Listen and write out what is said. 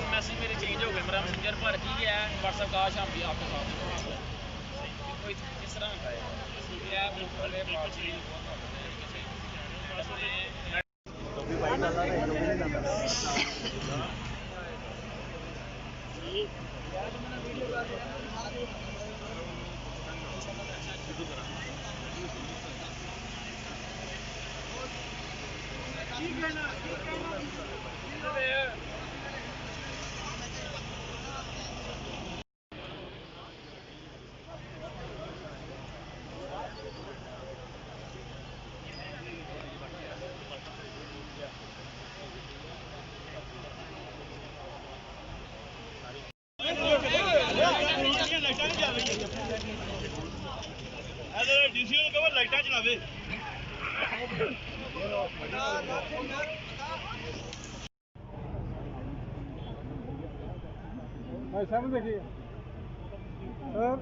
message मेरे change हो गए मेरा मैसेंजर पर ठीक है व्हाट्सएप का शाम भी आपके साथ कोई किस तरह का है डीसी ਨੂੰ ਕਹੋ ਲਾਈਟਾਂ ਚਲਾਵੇ भाई सामने देखिए सर